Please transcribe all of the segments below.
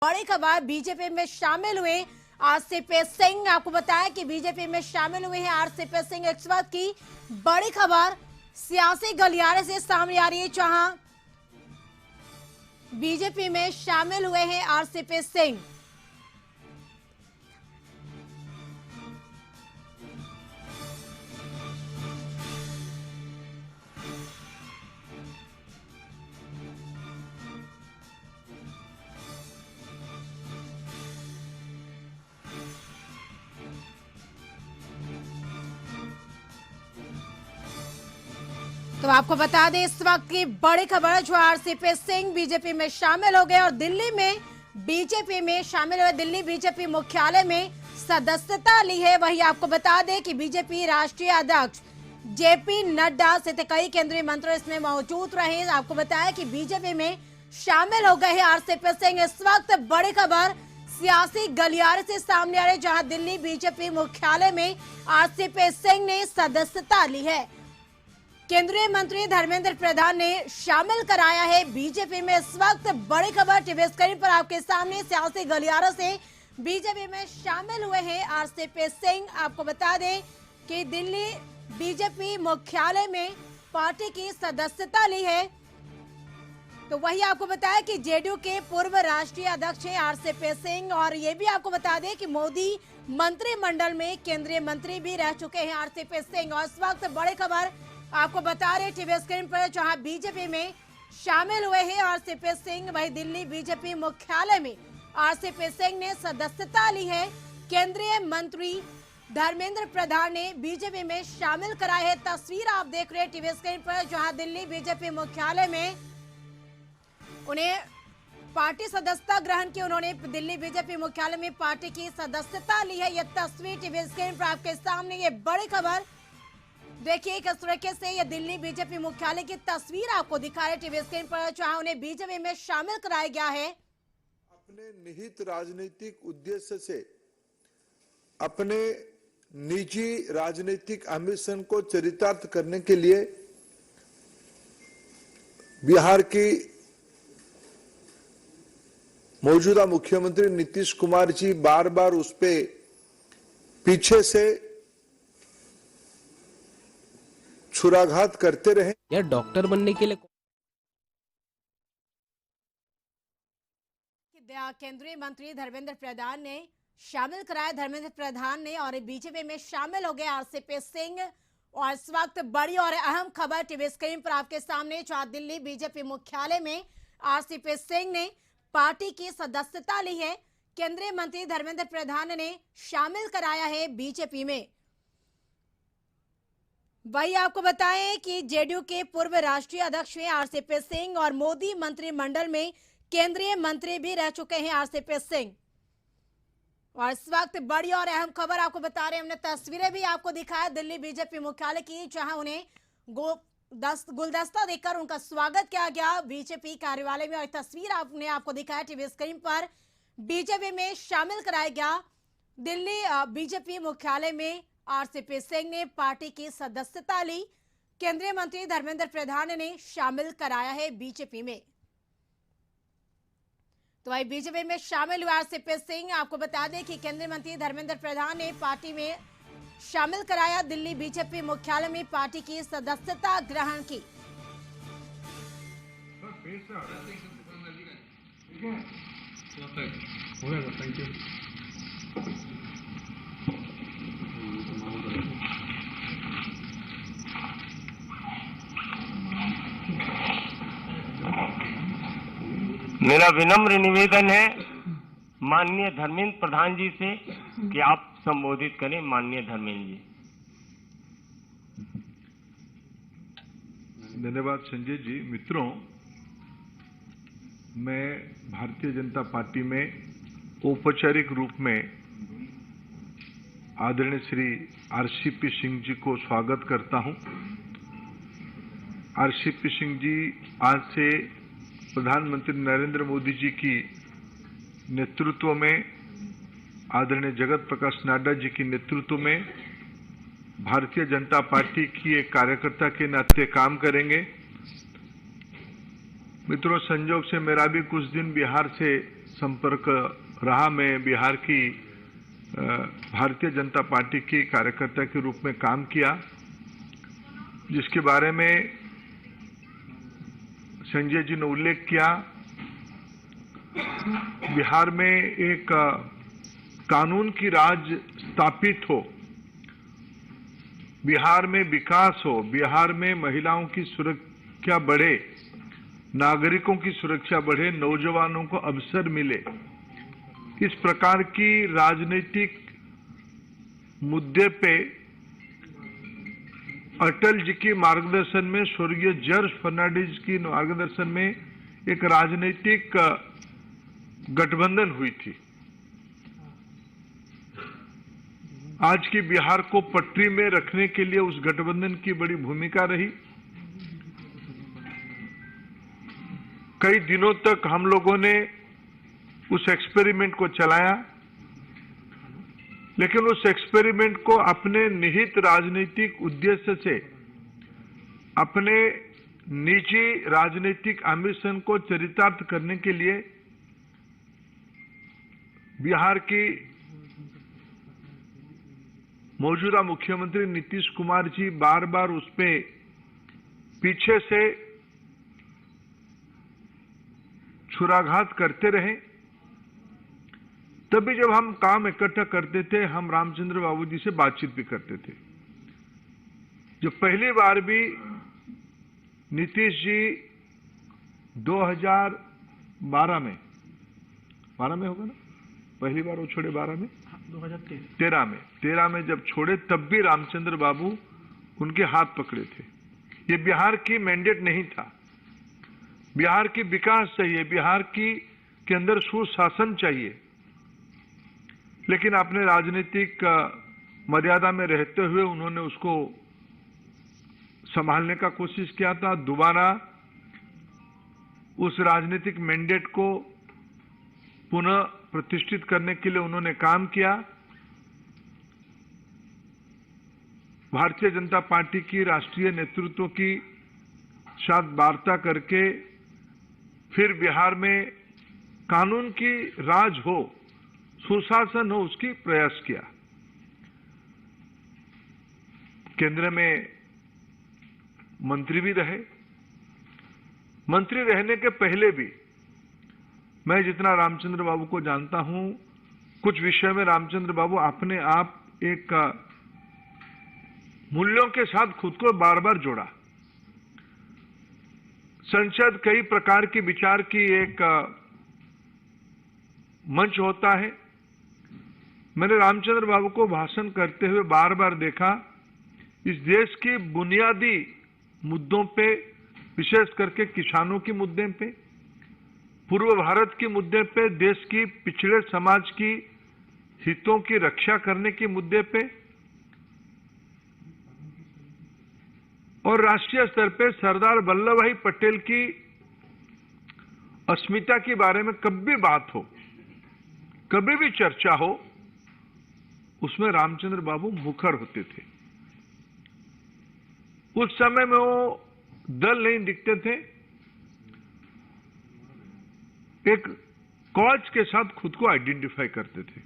बड़ी खबर बीजेपी में शामिल हुए आरसीपी सिंह। आपको बताया कि बीजेपी में शामिल हुए हैं आरसीपी सिंह। इस वक्त की बड़ी खबर सियासी गलियारे से सामने आ रही है, जहां बीजेपी में शामिल हुए हैं आरसीपी सिंह। तो आपको बता दें इस वक्त की बड़ी खबर, जो आरसीपी सिंह बीजेपी में शामिल हो गए और दिल्ली में बीजेपी में शामिल हुए। दिल्ली बीजेपी मुख्यालय में सदस्यता ली है। वही आपको बता दें कि बीजेपी राष्ट्रीय अध्यक्ष जेपी नड्डा सहित कई केंद्रीय मंत्री इसमें मौजूद रहे। आपको बताया कि बीजेपी में शामिल हो गए हैं आरसीपी सिंह। इस वक्त बड़ी खबर सियासी गलियारे से सामने आ रही है, जहां दिल्ली बीजेपी मुख्यालय में आरसीपी सिंह ने सदस्यता ली है। केंद्रीय मंत्री धर्मेंद्र प्रधान ने शामिल कराया है बीजेपी में। इस वक्त बड़ी खबर टीवी स्क्रीन पर आपके सामने सियासी गलियारों से बीजेपी में शामिल हुए हैं आरसीपी सिंह। आपको बता दें कि दिल्ली बीजेपी मुख्यालय में पार्टी की सदस्यता ली है। तो वही आपको बताया कि जेडीयू के पूर्व राष्ट्रीय अध्यक्ष हैं आरसीपी सिंह, और ये भी आपको बता दें कि मोदी मंत्रिमंडल में केंद्रीय मंत्री भी रह चुके हैं आरसीपी सिंह। और इस वक्त बड़ी खबर आपको बता रहे टीवी स्क्रीन पर, जहां बीजेपी में शामिल हुए हैं आरसीपी सिंह। वही दिल्ली बीजेपी मुख्यालय में आरसीपी सिंह ने सदस्यता ली है। केंद्रीय मंत्री धर्मेंद्र प्रधान ने बीजेपी में शामिल कराया है। तस्वीर आप देख रहे हैं टीवी स्क्रीन पर, जहां दिल्ली बीजेपी मुख्यालय में उन्हें पार्टी सदस्यता ग्रहण की। उन्होंने दिल्ली बीजेपी मुख्यालय में पार्टी की सदस्यता ली है। यह तस्वीर टीवी स्क्रीन पर आपके सामने, ये बड़ी खबर देखिए किस तरीके से ये दिल्ली बीजेपी मुख्यालय की तस्वीर आपको दिखा रहे टीवी स्क्रीन पर, जहां उन्हें बीजेपी में शामिल कराया गया है। अपने निहित राजनीतिक उद्देश्य से, अपने निजी राजनीतिक एम्बिशन को चरितार्थ करने के लिए बिहार की मौजूदा मुख्यमंत्री नीतीश कुमार जी बार बार उस पे पीछे से छुराघात करते रहे। यार डॉक्टर बनने के लिए केंद्रीय मंत्री धर्मेंद्र प्रधान ने शामिल कराया। धर्मेंद्र प्रधान ने और बीजेपी में शामिल हो गए आरसीपी सिंह। और इस वक्त बड़ी और अहम खबर टीवी स्क्रीन पर आपके सामने, जहां दिल्ली बीजेपी मुख्यालय में आरसीपी सिंह ने पार्टी की सदस्यता ली है। केंद्रीय मंत्री धर्मेंद्र प्रधान ने शामिल कराया है बीजेपी में। वही आपको बताएं कि जेडीयू के पूर्व राष्ट्रीय अध्यक्ष हैं आरसीपी सिंह, और मोदी मंत्रिमंडल में केंद्रीय मंत्री भी रह चुके हैं आरसीपी सिंह। और इस वक्त बड़ी और अहम खबर आपको बता रहे हैं, हमने तस्वीरें भी आपको दिखाया दिल्ली बीजेपी मुख्यालय की, जहां उन्हें गुलदस्ता देकर उनका स्वागत किया गया बीजेपी कार्यालय में। और तस्वीर आपको दिखाया टीवी स्क्रीन पर, बीजेपी में शामिल कराया गया। दिल्ली बीजेपी मुख्यालय में आरसीपी सिंह ने पार्टी की सदस्यता ली। केंद्रीय मंत्री धर्मेंद्र प्रधान ने शामिल कराया है बीजेपी में। तो वही बीजेपी में शामिल हुआ आरसीपी सिंह। आपको बता दें कि केंद्रीय मंत्री धर्मेंद्र प्रधान ने पार्टी में शामिल कराया। दिल्ली बीजेपी मुख्यालय में पार्टी की सदस्यता ग्रहण की। मेरा विनम्र निवेदन है माननीय धर्मेंद्र प्रधान जी से कि आप संबोधित करें। माननीय धर्मेंद्र जी। धन्यवाद संजय जी। मित्रों, मैं भारतीय जनता पार्टी में औपचारिक रूप में आदरणीय श्री आरसीपी सिंह जी को स्वागत करता हूं। आरसीपी सिंह जी आज से प्रधानमंत्री नरेंद्र मोदी जी की नेतृत्व में, आदरणीय जगत प्रकाश नड्डा जी की नेतृत्व में भारतीय जनता पार्टी की एक कार्यकर्ता के नाते काम करेंगे। मित्रों, संजोग से मेरा भी कुछ दिन बिहार से संपर्क रहा। मैं बिहार की भारतीय जनता पार्टी की कार्यकर्ता के रूप में काम किया, जिसके बारे में संजय जी ने उल्लेख किया। बिहार में एक कानून की राज स्थापित हो, बिहार में विकास हो, बिहार में महिलाओं की सुरक्षा बढ़े, नागरिकों की सुरक्षा बढ़े, नौजवानों को अवसर मिले, इस प्रकार की राजनीतिक मुद्दे पे अटल जी की मार्गदर्शन में, स्वर्गीय जॉर्ज फर्नांडिस की मार्गदर्शन में एक राजनीतिक गठबंधन हुई थी। आज की बिहार को पटरी में रखने के लिए उस गठबंधन की बड़ी भूमिका रही। कई दिनों तक हम लोगों ने उस एक्सपेरिमेंट को चलाया, लेकिन उस एक्सपेरिमेंट को अपने निहित राजनीतिक उद्देश्य से, अपने निजी राजनीतिक एम्बिशन को चरितार्थ करने के लिए बिहार की मौजूदा मुख्यमंत्री नीतीश कुमार जी बार बार उस पे पीछे से छुराघात करते रहे। तभी जब हम काम इकट्ठा करते थे, हम रामचंद्र बाबू जी से बातचीत भी करते थे। जो पहली बार भी नीतीश जी 2012 में होगा ना, पहली बार वो छोड़े 12 में, 2013 में जब छोड़े, तब भी रामचंद्र बाबू उनके हाथ पकड़े थे। ये बिहार की मैंडेट नहीं था। बिहार की विकास चाहिए, बिहार के अंदर सुशासन चाहिए, लेकिन अपने राजनीतिक मर्यादा में रहते हुए उन्होंने उसको संभालने का कोशिश किया था। दोबारा उस राजनीतिक मैंडेट को पुनः प्रतिष्ठित करने के लिए उन्होंने काम किया। भारतीय जनता पार्टी की राष्ट्रीय नेतृत्व की साथ वार्ता करके फिर बिहार में कानून की राज हो, सुशासन हो, उसकी प्रयास किया। केंद्र में मंत्री भी रहे। मंत्री रहने के पहले भी मैं जितना रामचंद्र बाबू को जानता हूं, कुछ विषय में रामचंद्र बाबू अपने आप एक मूल्यों के साथ खुद को बार बार जोड़ा। संसद कई प्रकार की विचार की एक मंच होता है। मैंने रामचंद्र बाबू को भाषण करते हुए बार बार देखा, इस देश की बुनियादी मुद्दों पे, विशेष करके किसानों के मुद्दे पे, पूर्व भारत के मुद्दे पे, देश की पिछड़े समाज की हितों की रक्षा करने के मुद्दे पे और राष्ट्रीय स्तर पे सरदार वल्लभ भाई पटेल की अस्मिता के बारे में कभी भी बात हो, कभी भी चर्चा हो, उसमें रामचंद्र बाबू मुखर होते थे। उस समय में वो दल नहीं दिखते थे, एक कॉज के साथ खुद को आइडेंटिफाई करते थे।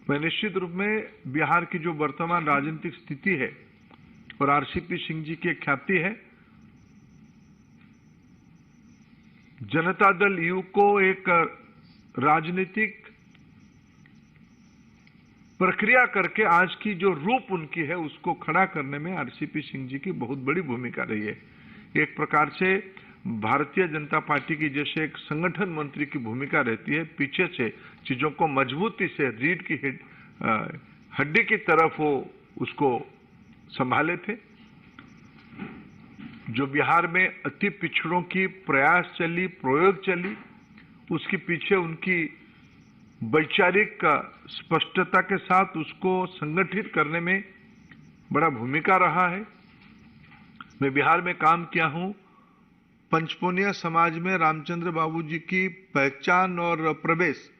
मैं निश्चित रूप में बिहार की जो वर्तमान राजनीतिक स्थिति है और आरसीपी सिंह जी की एक ख्याति है, जनता दल यू को एक राजनीतिक प्रक्रिया करके आज की जो रूप उनकी है उसको खड़ा करने में आरसीपी सिंह जी की बहुत बड़ी भूमिका रही है। एक प्रकार से भारतीय जनता पार्टी की जैसे एक संगठन मंत्री की भूमिका रहती है, पीछे से चीजों को मजबूती से रीढ़ की हड्डी की तरफ वो उसको संभाले थे। जो बिहार में अति पिछड़ों की प्रयास चली, प्रयोग चली, उसके पीछे उनकी वैचारिक स्पष्टता के साथ उसको संगठित करने में बड़ा भूमिका रहा है। मैं बिहार में काम किया हूं। पंचपोनिया समाज में रामचंद्र बाबू जी की पहचान और प्रवेश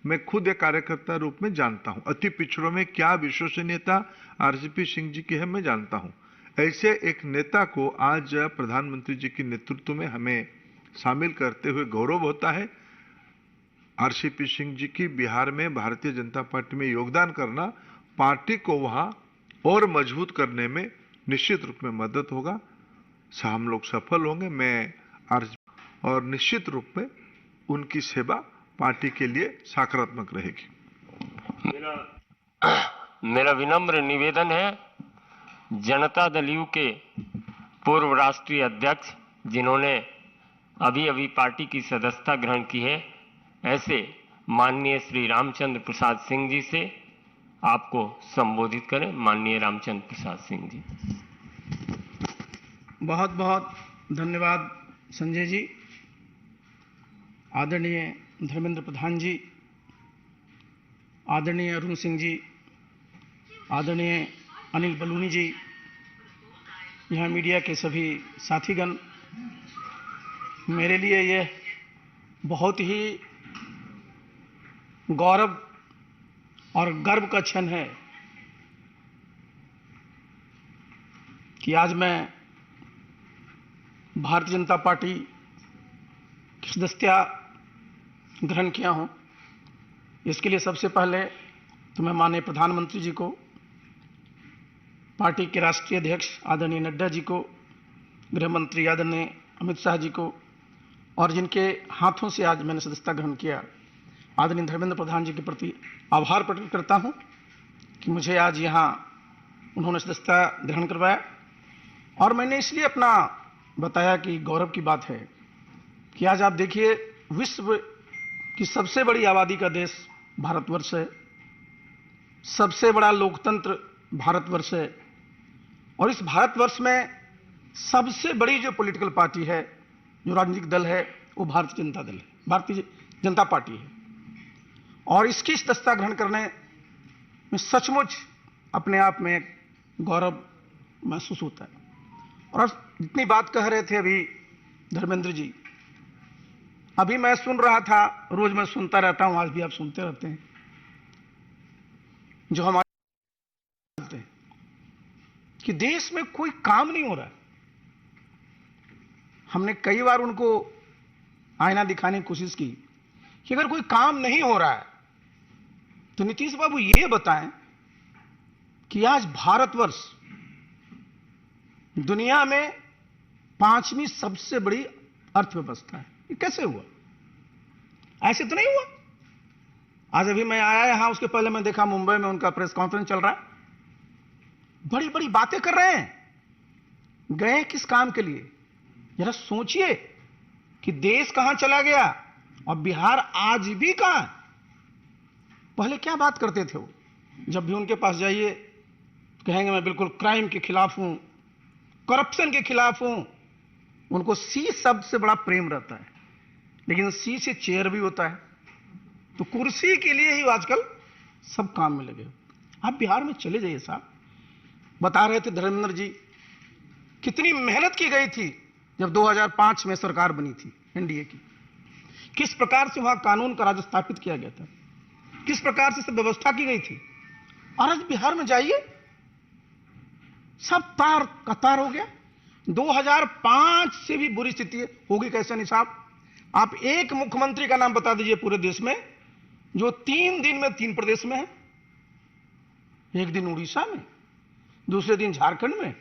मैं खुद एक कार्यकर्ता रूप में जानता हूं। अति पिछड़ों में क्या विश्वसनीयता आरसीपी सिंह जी की है मैं जानता हूं। ऐसे एक नेता को आज प्रधानमंत्री जी के नेतृत्व में हमें शामिल करते हुए गौरव होता है। आरसीपी सिंह जी की बिहार में भारतीय जनता पार्टी में योगदान करना पार्टी को वहां और मजबूत करने में निश्चित रूप में मदद होगा। हम लोग सफल होंगे। और निश्चित रूप में उनकी सेवा पार्टी के लिए सकारात्मक रहेगी। मेरा विनम्र निवेदन है, जनता दल यू के पूर्व राष्ट्रीय अध्यक्ष जिन्होंने अभी अभी पार्टी की सदस्यता ग्रहण की है, ऐसे माननीय श्री रामचंद्र प्रसाद सिंह जी से आपको संबोधित करें। माननीय रामचंद्र प्रसाद सिंह जी। बहुत बहुत धन्यवाद संजय जी। आदरणीय धर्मेंद्र प्रधान जी, आदरणीय अरुण सिंह जी, आदरणीय अनिल बलूनी जी, यहाँ मीडिया के सभी साथीगण, मेरे लिए यह बहुत ही गौरव और गर्व का क्षण है कि आज मैं भारतीय जनता पार्टी की सदस्यता ग्रहण किया हूं। इसके लिए सबसे पहले तो मैं माननीय प्रधानमंत्री जी को, पार्टी के राष्ट्रीय अध्यक्ष आदरणीय नड्डा जी को, गृह मंत्री आदरणीय अमित शाह जी को, और जिनके हाथों से आज मैंने सदस्यता ग्रहण किया, आदरणीय धर्मेंद्र प्रधान जी के प्रति आभार प्रकट करता हूं कि मुझे आज यहाँ उन्होंने सदस्यता ग्रहण करवाया। और मैंने इसलिए अपना बताया कि गौरव की बात है कि आज आप देखिए, विश्व की सबसे बड़ी आबादी का देश भारतवर्ष है, सबसे बड़ा लोकतंत्र भारतवर्ष है, और इस भारतवर्ष में सबसे बड़ी जो पॉलिटिकल पार्टी है, जो राजनीतिक दल है, वो भारतीय जनता दल है, भारतीय जनता पार्टी है। और इसकी सदस्यता ग्रहण करने में सचमुच अपने आप में एक गौरव महसूस होता है। और जितनी बात कह रहे थे अभी धर्मेंद्र जी, अभी मैं सुन रहा था, रोज मैं सुनता रहता हूं, आज भी आप सुनते रहते हैं, जो हमारे बोलते हैं कि देश में कोई काम नहीं हो रहा है। हमने कई बार उनको आईना दिखाने की कोशिश की कि अगर कोई काम नहीं हो रहा है तो नीतीश बाबू ये बताएं कि आज भारतवर्ष दुनिया में 5वीं सबसे बड़ी अर्थव्यवस्था है। ये कैसे हुआ? ऐसे तो नहीं हुआ। आज अभी मैं आया यहां, उसके पहले मैं देखा मुंबई में उनका प्रेस कॉन्फ्रेंस चल रहा है, बड़ी बड़ी बातें कर रहे हैं। गए किस काम के लिए? जरा सोचिए कि देश कहां चला गया और बिहार आज भी कहां। पहले क्या बात करते थे वो? जब भी उनके पास जाइए कहेंगे मैं बिल्कुल क्राइम के खिलाफ हूं, करप्शन के खिलाफ हूं। उनको सी शब्द से बड़ा प्रेम रहता है, लेकिन सी से चेयर भी होता है, तो कुर्सी के लिए ही आजकल सब काम में लगे। आप बिहार में चले जाइए साहब, बता रहे थे धर्मेंद्र जी कितनी मेहनत की गई थी जब 2005 में सरकार बनी थी एनडीए की, किस प्रकार से वहां कानून का राज स्थापित किया गया था, किस प्रकार से सब व्यवस्था की गई थी। और आज बिहार में जाइए सब तार कतार हो गया। 2005 से भी बुरी स्थिति होगी कैसे नहीं साहब? आप एक मुख्यमंत्री का नाम बता दीजिए पूरे देश में जो 3 दिन में 3 प्रदेश में है। एक दिन उड़ीसा में, दूसरे दिन झारखंड में,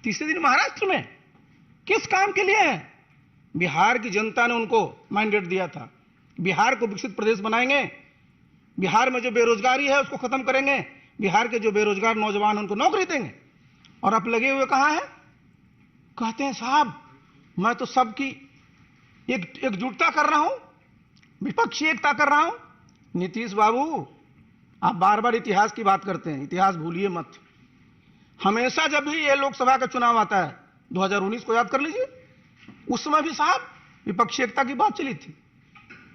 तीसरे दिन महाराष्ट्र में। किस काम के लिए है? बिहार की जनता ने उनको मैंडेट दिया था, बिहार को विकसित प्रदेश बनाएंगे, बिहार में जो बेरोजगारी है उसको खत्म करेंगे, बिहार के जो बेरोजगार नौजवान हैं उनको नौकरी देंगे। और आप लगे हुए कहां हैं? कहते हैं साहब मैं तो सबकी एकजुटता कर रहा हूं, विपक्षी एकता कर रहा हूं। नीतीश बाबू, आप बार बार इतिहास की बात करते हैं, इतिहास भूलिए मत। हमेशा जब भी ये लोकसभा का चुनाव आता है, 2019 को याद कर लीजिए, उस समय भी साहब विपक्षी एकता की बात चली थी।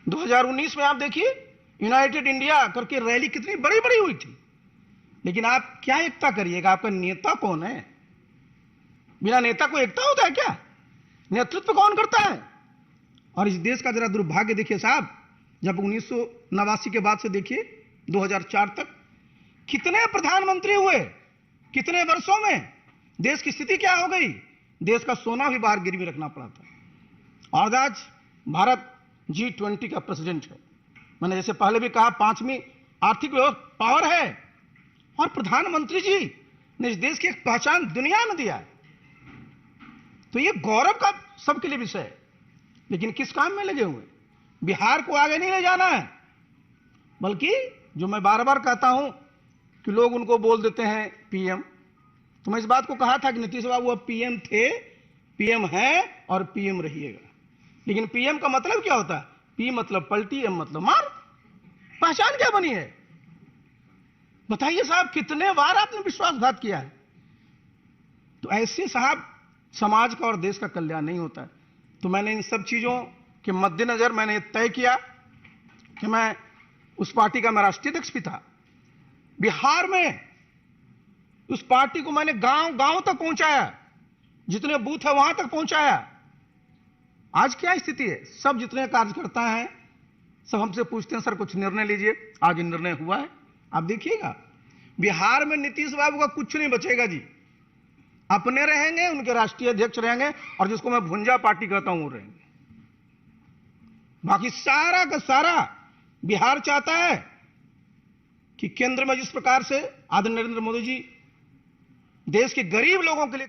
2019 में आप देखिए यूनाइटेड इंडिया करके रैली कितनी बड़ी बड़ी हुई थी, लेकिन आप क्या एकता करिएगा? आपका नेता कौन है? बिना नेता को एकता होता है क्या? नेतृत्व कौन करता है? और इस देश का जरा दुर्भाग्य देखिए साहब, जब 1989 के बाद से देखिए 2004 तक कितने प्रधानमंत्री हुए, कितने वर्षों में देश की स्थिति क्या हो गई? देश का सोना भी बाहर गिरवी रखना पड़ा था। और आज भारत G20 का प्रेसिडेंट है, मैंने जैसे पहले भी कहा, 5वीं आर्थिक पावर है और प्रधानमंत्री जी ने इस देश की एक पहचान दुनिया में दिया है। तो ये गौरव का सबके लिए विषय है। लेकिन किस काम में लगे हुए? बिहार को आगे नहीं ले जाना है, बल्कि जो मैं बार बार कहता हूं कि लोग उनको बोल देते हैं पीएम। तो मैं इस बात को कहा था कि नीतीश बाबू अब पीएम थे, पीएम है और पीएम रहिएगा। लेकिन पीएम का मतलब क्या होता है? पी मतलब पलटी, एम मतलब मार। पहचान क्या बनी है? बताइए साहब, कितने बार आपने विश्वासघात किया है? तो ऐसे साहब समाज का और देश का कल्याण नहीं होता है। तो मैंने इन सब चीजों के मद्देनजर मैंने तय किया कि मैं उस पार्टी का, मैं राष्ट्रीय अध्यक्ष भी था, बिहार में उस पार्टी को मैंने गांव गांव तक पहुंचाया, जितने बूथ है वहां तक पहुंचाया। आज क्या स्थिति है? सब जितने कार्यकर्ता हैं सब हमसे पूछते हैं सर कुछ निर्णय लीजिए। आज निर्णय हुआ है, आप देखिएगा बिहार में नीतीश बाबू का कुछ नहीं बचेगा जी। अपने रहेंगे, उनके राष्ट्रीय अध्यक्ष रहेंगे और जिसको मैं भुंजा पार्टी कहता हूं वो रहेंगे। बाकी सारा का सारा बिहार चाहता है कि केंद्र में जिस प्रकार से आदरणीय नरेंद्र मोदी जी देश के गरीब लोगों के लिए